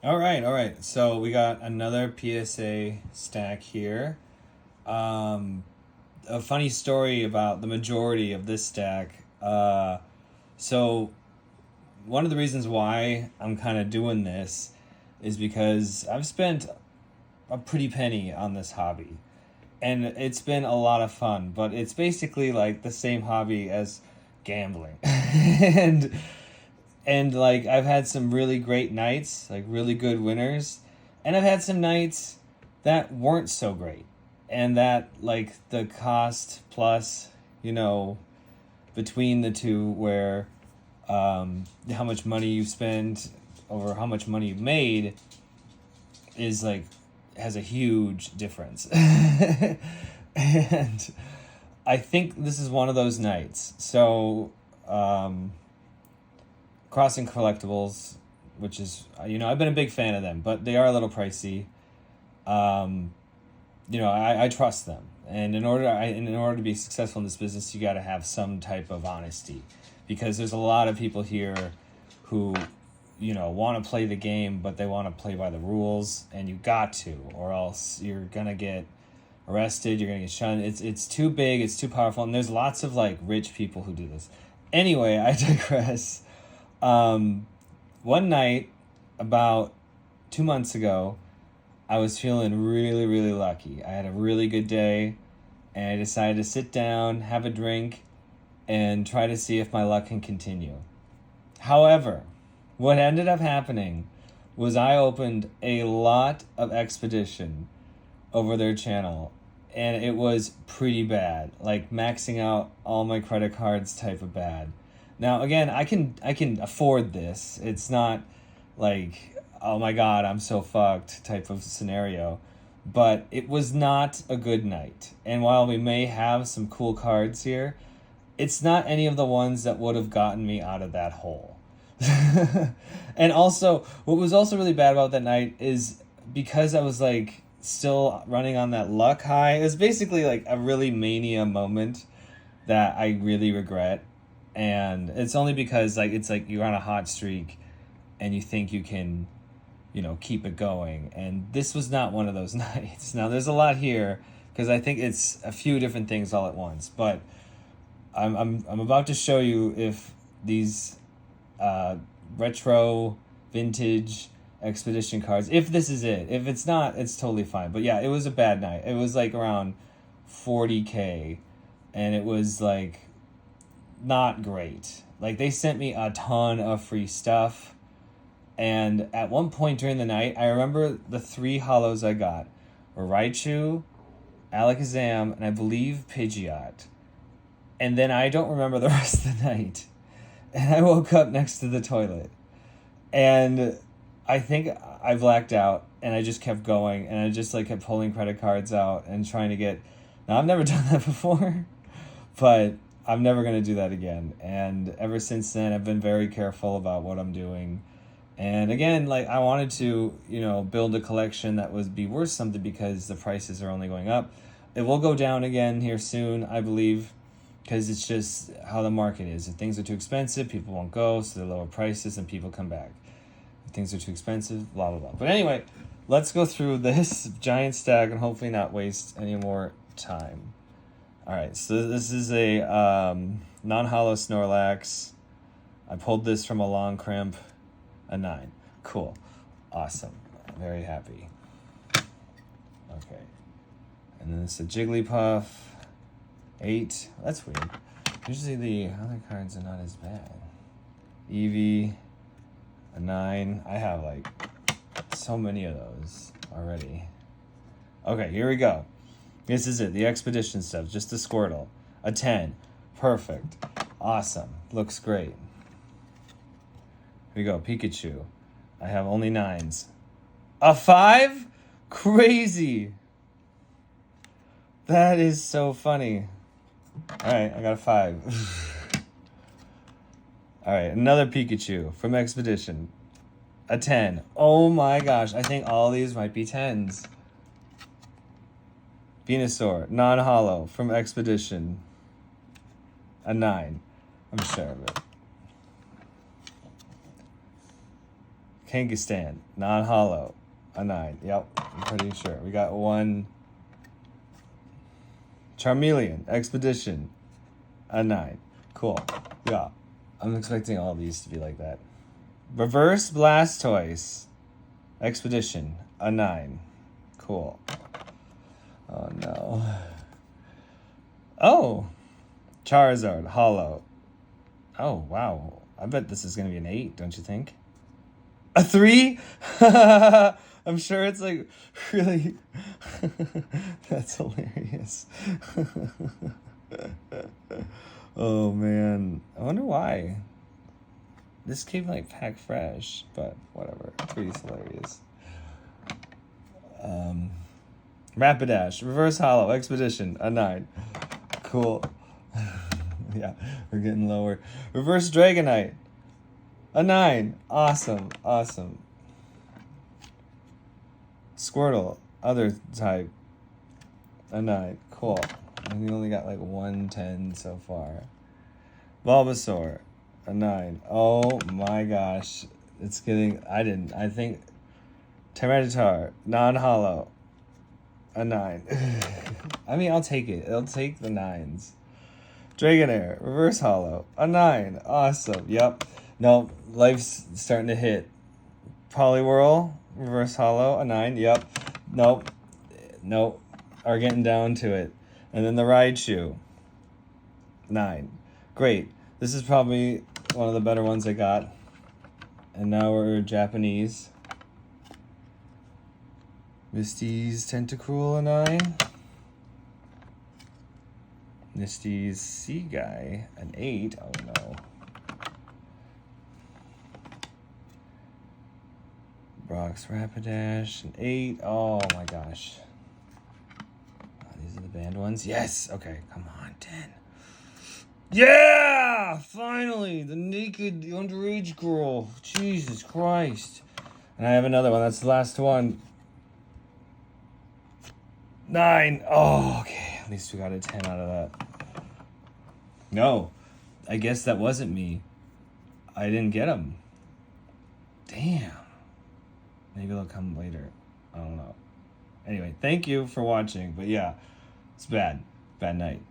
All right, all right. So we got another PSA stack here. Um, a funny story about the majority of this stack. So one of the reasons why I'm kind of doing this is because I've spent a pretty penny on this hobby, and it's been a lot of fun. But it's basically like the same hobby as gambling, and like I've had some really great nights, like really good winners, and I've had some nights that weren't so great, and that like the cost plus, you know, between the two, where how much money you spend over how much money you made is like has a huge difference. And I think this is one of those nights. So Crossing Collectibles, which is, I've been a big fan of them, but they are a little pricey. I trust them, and in order to be successful in this business, you got to have some type of honesty, because there's a lot of people here who, want to play the game, but they want to play by the rules, and you got to, or else you're gonna get arrested, you're gonna get shunned. It's too big, it's too powerful, and there's lots of like rich people who do this. Anyway, I digress. One night, about 2 months ago, I was feeling really, really lucky. I had a really good day, and I decided to sit down, have a drink, and try to see if my luck can continue. However, what ended up happening was I opened a lot of Expedition over their channel, and it was pretty bad, like maxing out all my credit cards type of bad. Now again, I can afford this. It's not like, oh my god, I'm so fucked type of scenario. But it was not a good night. And while we may have some cool cards here, it's not any of the ones that would have gotten me out of that hole. And also, what was also really bad about that night is because I was like still running on that luck high, it was basically like a really mania moment that I really regret. And it's only because like it's like you're on a hot streak and you think you can, keep it going. And this was not one of those nights. Now there's a lot here because I think it's a few different things all at once. But I'm about to show you if these retro vintage Expedition cards, if this is it. If it's not, it's totally fine. But yeah, it was a bad night. It was like around 40K, and it was like not great. Like they sent me a ton of free stuff. And at one point during the night, I remember the 3 hollows I got were Raichu, Alakazam, and I believe Pidgeot. And then I don't remember the rest of the night. And I woke up next to the toilet. And I think I blacked out, and I just kept going, and I just like kept pulling credit cards out and trying to get... Now, I've never done that before, but I'm never going to do that again. And ever since then, I've been very careful about what I'm doing. And again, like I wanted to, build a collection that would be worth something because the prices are only going up. It will go down again here soon, I believe, because it's just how the market is. If things are too expensive, people won't go, so they lower prices and people come back. If things are too expensive, blah, blah, blah. But anyway, let's go through this giant stack and hopefully not waste any more time. All right, so this is a non-hollow Snorlax. I pulled this from a long crimp. A 9. Cool. Awesome. Very happy. Okay. And then it's a Jigglypuff. 8. That's weird. Usually the other cards are not as bad. Eevee. A 9. I have like so many of those already. Okay, here we go. This is it. The Expedition stuff. Just the Squirtle. A 10. Perfect. Awesome. Looks great. Here we go, Pikachu. I have only 9s. A 5? Crazy. That is so funny. Alright, I got a 5. Alright, another Pikachu from Expedition. A 10. Oh my gosh, I think all these might be 10s. Venusaur, non-hollow from Expedition. A 9. I'm sure of it. Kangastan, non-hollow, a 9. Yep, I'm pretty sure. We got one. Charmeleon, Expedition, a 9. Cool. Yeah, I'm expecting all these to be like that. Reverse Blastoise, Expedition, a 9. Cool. Oh no. Oh, Charizard, hollow. Oh wow. I bet this is gonna be an 8, don't you think? A 3? I'm sure it's like really. That's hilarious. Oh man. I wonder why. This came like pack fresh, but whatever. 3 is hilarious. Rapidash, Reverse Hollow, Expedition, a 9. Cool. Yeah, we're getting lower. Reverse Dragonite, a 9. Awesome. Squirtle, other type, a 9. Cool. And we only got like 110 so far. Bulbasaur, a 9. Oh my gosh. It's getting, I think Tyranitar, non-hollow, a 9. I mean, I'll take it. I'll take the 9s. Dragonair, Reverse Hollow, a 9. Awesome. Yep. No, life's starting to hit. Poliwhirl, Reverse Hollow, a 9. Yep. Nope. Are getting down to it. And then the Raichu, 9. Great. This is probably one of the better ones I got. And now we're Japanese. Misty's Tentacruel, a 9. Misty's Sea Guy, an 8. Oh no. Brock's Rapidash, an 8. Oh my gosh. Oh, these are the banned ones? Yes! Okay, come on, 10. Yeah! Finally! The naked underage girl. Jesus Christ. And I have another one. That's the last one. 9. Oh, okay. At least we got a 10 out of that. No. I guess that wasn't me. I didn't get them. Damn. Maybe they'll come later. I don't know. Anyway, thank you for watching. But yeah, it's bad. Bad night.